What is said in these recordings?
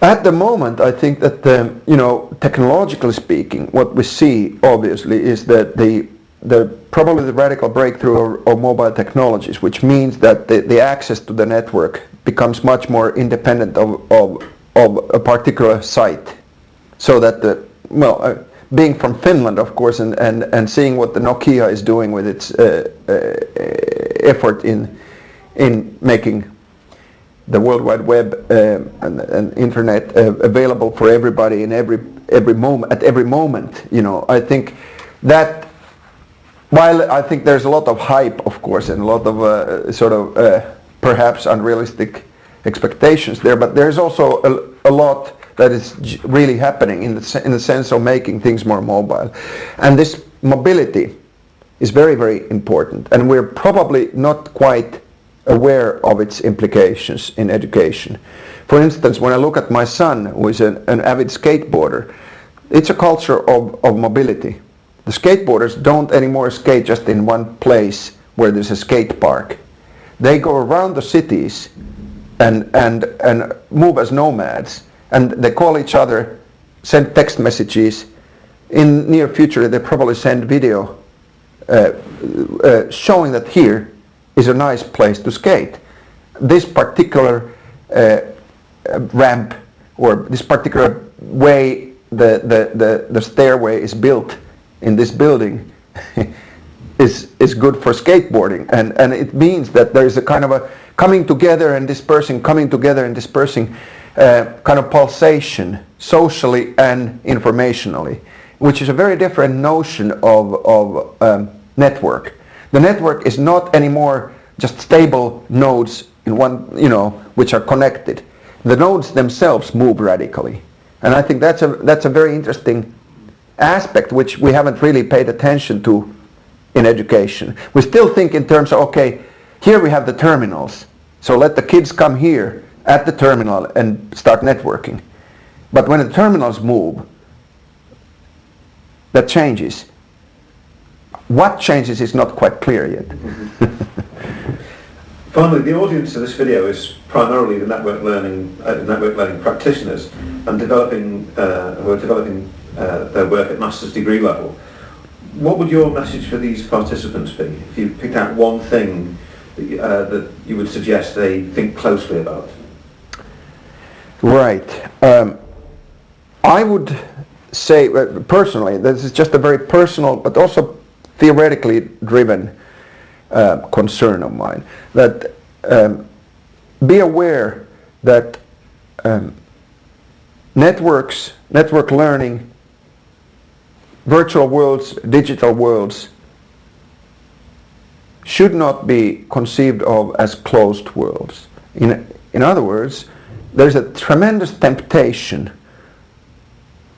At the moment, I think that technologically speaking, what we see obviously is that probably the radical breakthrough of mobile technologies, which means that the access to the network becomes much more independent of a particular site, so that being from Finland, of course, and seeing what the Nokia is doing with its effort in making the World Wide Web and internet available for everybody in every moment, at every moment. I think that while I think there's a lot of hype, of course, and a lot of perhaps unrealistic expectations there, but there's also a lot that is really happening in the sense of making things more mobile, and this mobility is very, very important, and we're probably not quite aware of its implications in education. For instance, when I look at my son, who is an avid skateboarder, it's a culture of mobility. The skateboarders don't anymore skate just in one place where there's a skate park. They go around the cities and move as nomads, and they call each other, send text messages. In near future, they probably send video showing that here is a nice place to skate. This particular ramp, or this particular way the stairway is built in this building is good for skateboarding, and it means that there is a kind of a coming together and dispersing, kind of pulsation socially and informationally, which is a very different notion of network. The network is not anymore just stable nodes in one, which are connected. The nodes themselves move radically, and I think that's a very interesting aspect which we haven't really paid attention to in education. We still think in terms of, okay, here we have the terminals, so let the kids come here at the terminal and start networking. But when the terminals move, that changes. What changes is not quite clear yet. Finally, the audience of this video is primarily the network learning practitioners and who are developing their work at master's degree level. What would your message for these participants be? If you picked out one thing that you would suggest they think closely about? Right. I would say, personally, this is just a very personal but also theoretically driven concern of mine, that be aware that network learning, virtual worlds, digital worlds should not be conceived of as closed worlds. In other words, there's a tremendous temptation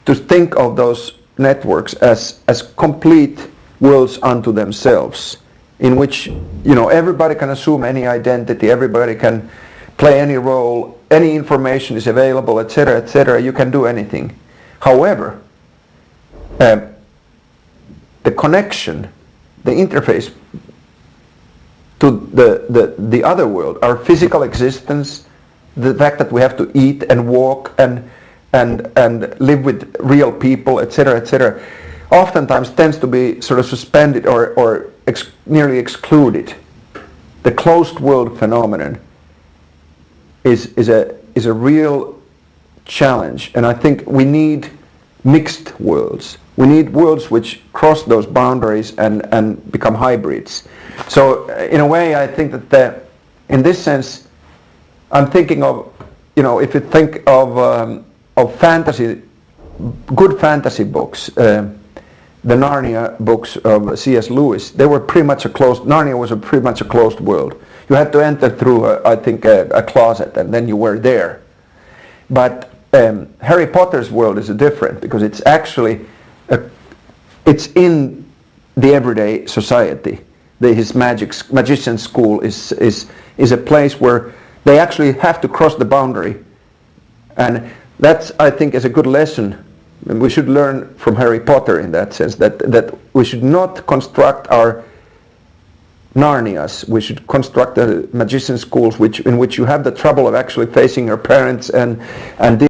to think of those networks as complete worlds unto themselves, in which everybody can assume any identity, everybody can play any role, any information is available, etc., etc. You can do anything. However, the connection, the interface to the other world, our physical existence, the fact that we have to eat and walk and live with real people, etc., etc., oftentimes tends to be sort of suspended or nearly excluded. The closed world phenomenon is a real challenge, and I think we need mixed worlds. We need worlds which cross those boundaries and become hybrids. So in a way, I think that in this sense, I'm thinking of, if you think of fantasy, good fantasy books, the Narnia books of C.S. Lewis, they were pretty much Narnia was pretty much a closed world. You had to enter through, a closet, and then you were there. But Harry Potter's world is different, because it's actually, it's in the everyday society. His magician school is a place where they actually have to cross the boundary. And that's, I think, is a good lesson. And we should learn from Harry Potter in that sense, that we should not construct our Narnias. We should construct the magician schools in which you have the trouble of actually facing your parents and